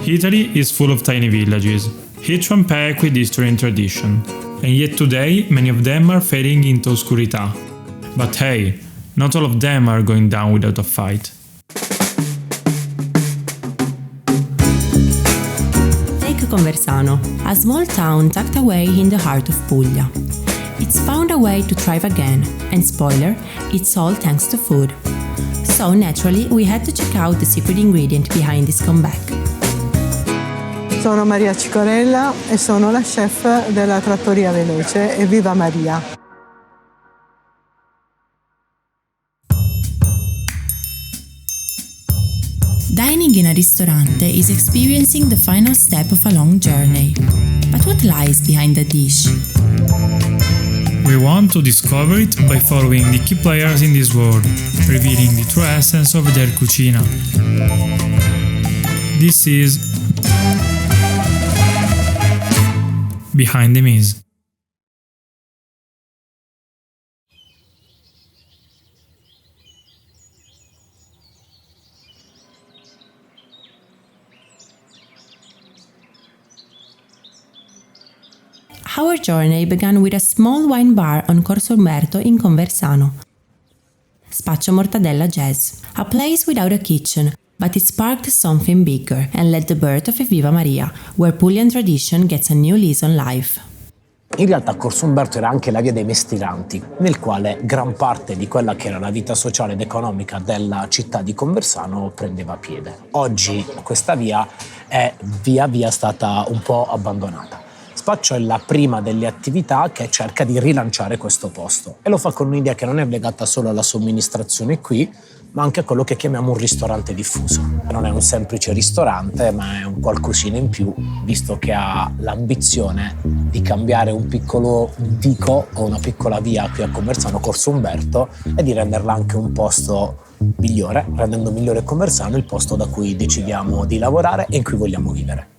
Italy is full of tiny villages, each one packed with history and tradition, and yet today many of them are fading into oscurità. But hey, not all of them are going down without a fight. Take Conversano, a small town tucked away in the heart of Puglia. It's found a way to thrive again, and spoiler, it's all thanks to food. So naturally we had to check out the secret ingredient behind this comeback. Sono Maria Cicorella e sono la chef della trattoria veloce Evviva Maria. Dining in a ristorante is experiencing the final step of a long journey. But what lies behind the dish? We want to discover it by following the key players in this world, revealing the true essence of their cucina. This is Behind the Mise. Our journey began with a small wine bar on Corso Umberto in Conversano. Spaccio Mortadella Jazz, a place without a kitchen, but it sparked something bigger and led the birth of Evviva Maria, where Puglian tradition gets a new lease on life. In realtà Corso Umberto era anche la via dei mestieranti, nel quale gran parte di quella che era la vita sociale ed economica della città di Conversano prendeva piede. Oggi questa via è via via stata un po' abbandonata. Spaccio è la prima delle attività che cerca di rilanciare questo posto e lo fa con un'idea che non è legata solo alla somministrazione qui, ma anche a quello che chiamiamo un ristorante diffuso. Non è un semplice ristorante, ma è un qualcosina in più, visto che ha l'ambizione di cambiare un piccolo vico o una piccola via qui a Conversano, Corso Umberto, e di renderla anche un posto migliore, rendendo migliore Conversano il posto da cui decidiamo di lavorare e in cui vogliamo vivere.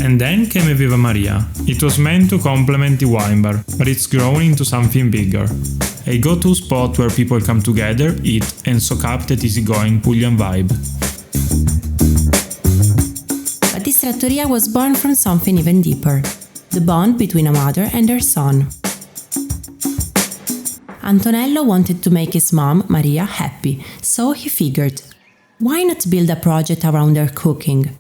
And then came Evviva Maria. It was meant to complement the wine bar, but it's grown into something bigger. A go-to spot where people come together, eat, and soak up that easygoing Puglian vibe. But this trattoria was born from something even deeper, the bond between a mother and her son. Antonello wanted to make his mom, Maria, happy, so he figured, why not build a project around her cooking?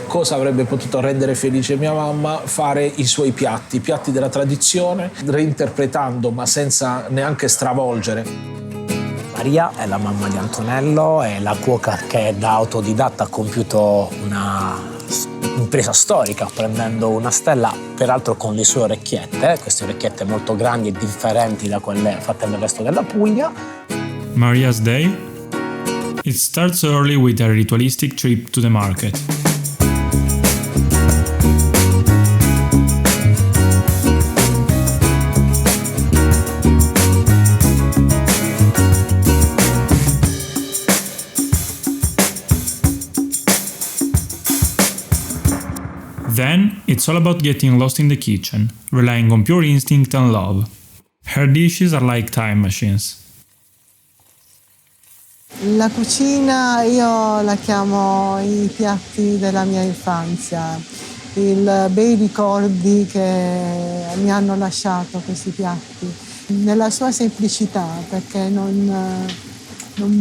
Cosa avrebbe potuto rendere felice mia mamma? Fare i suoi piatti della tradizione, reinterpretando ma senza neanche stravolgere. Maria è la mamma di Antonello, è la cuoca che da autodidatta ha compiuto una impresa storica, prendendo una stella, peraltro con le sue orecchiette, queste orecchiette molto grandi e differenti da quelle fatte nel resto della Puglia. Maria's day? It starts early with a ritualistic trip to the market. Then, it's all about getting lost in the kitchen, relying on pure instinct and love. Her dishes are like time machines. La cucina io la chiamo i piatti della mia infanzia, i bei ricordi che mi hanno lasciato questi piatti, nella sua semplicità, perché non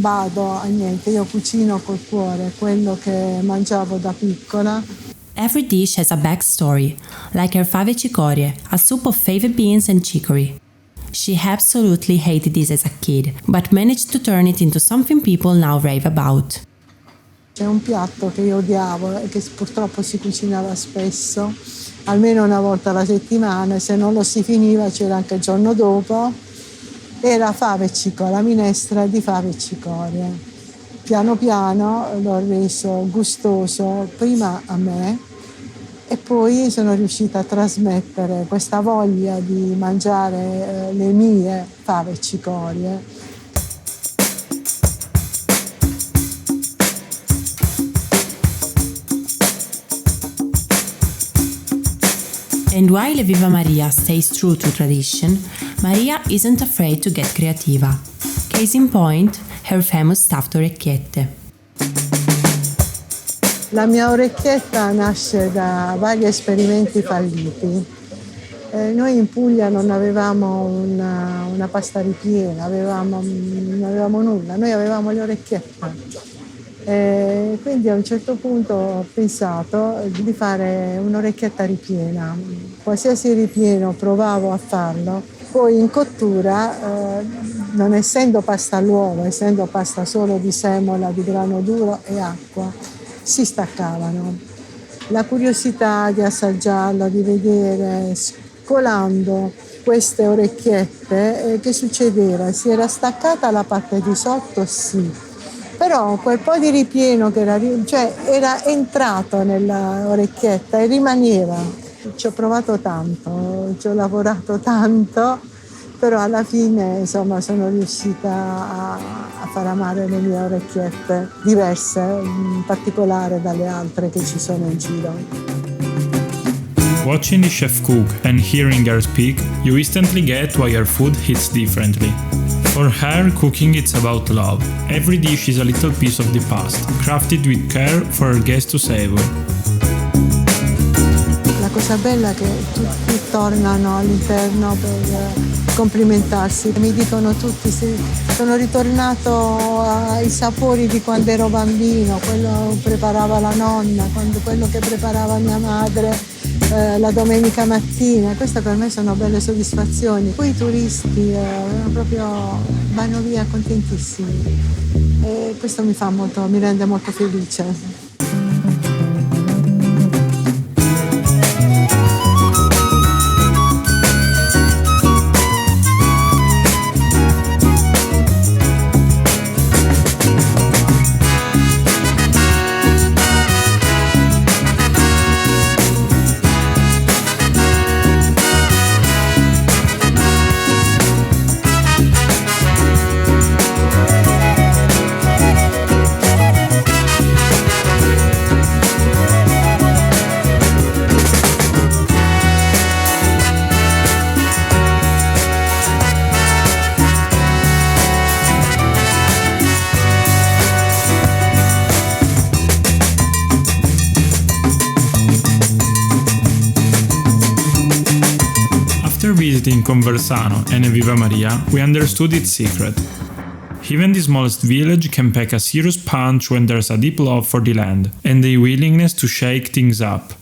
bado a niente, io cucino col cuore, quello che mangiavo da piccola. Every dish has a backstory, like her fave cicorie, a soup of fave beans and chicory. She absolutely hated this as a kid, but managed to turn it into something people now rave about. C'è un piatto che io odiavo e che purtroppo si cucinava spesso, almeno una volta alla settimana, e se non lo si finiva c'era anche il giorno dopo, era fave e cicoria, la minestra di fave e cicorie. Piano piano l'ho reso gustoso prima a me e poi sono riuscita a trasmettere questa voglia di mangiare le mie fave e cicorie. And while Evviva Maria stays true to tradition, Maria isn't afraid to get creativa. Case in point, her famous stuffed orecchiette. La mia orecchietta nasce da vari esperimenti falliti. Noi in Puglia non avevamo una pasta ripiena, non avevamo nulla, noi avevamo le orecchiette. Quindi a un certo punto ho pensato di fare un'orecchietta ripiena. Qualsiasi ripieno provavo a farlo, poi in cottura, non essendo pasta all'uovo, essendo pasta solo di semola, di grano duro e acqua, si staccavano. La curiosità di assaggiarlo, di vedere, colando queste orecchiette, che succedeva? Si era staccata la parte di sotto, sì. Però quel po' di ripieno che era entrato nella orecchietta e rimaneva. Ci ho provato tanto, ci ho lavorato tanto, però alla fine insomma sono riuscita a far amare le mie orecchiette, diverse, in particolare dalle altre che ci sono in giro. Watching the chef cook and hearing her speak, you instantly get why her food hits differently. For her, cooking is about love. Every dish is a little piece of the past, crafted with care for her guests to savor. La cosa bella è che tutti tornano all'interno per complimentarsi. Mi dicono tutti, sono ritornato ai sapori di quando ero bambino, quello che preparava la nonna, quello che preparava mia madre la domenica mattina. Queste per me sono belle soddisfazioni. Poi i turisti proprio vanno via contentissimi e questo mi rende molto felice. Visiting Conversano and Evviva Maria, we understood its secret. Even the smallest village can pack a serious punch when there's a deep love for the land and a willingness to shake things up.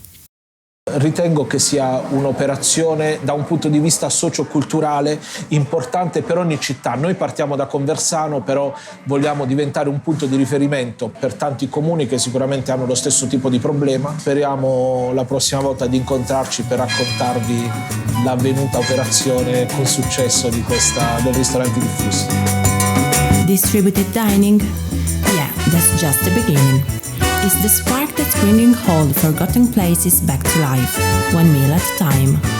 Ritengo che sia un'operazione da un punto di vista socioculturale importante per ogni città. Noi partiamo da Conversano, però vogliamo diventare un punto di riferimento per tanti comuni che sicuramente hanno lo stesso tipo di problema. Speriamo la prossima volta di incontrarci per raccontarvi l'avvenuta operazione con successo del ristorante diffusa. Distributed dining? Yeah, that's just the beginning. It's the spark that's bringing whole forgotten places back to life, one meal at a time.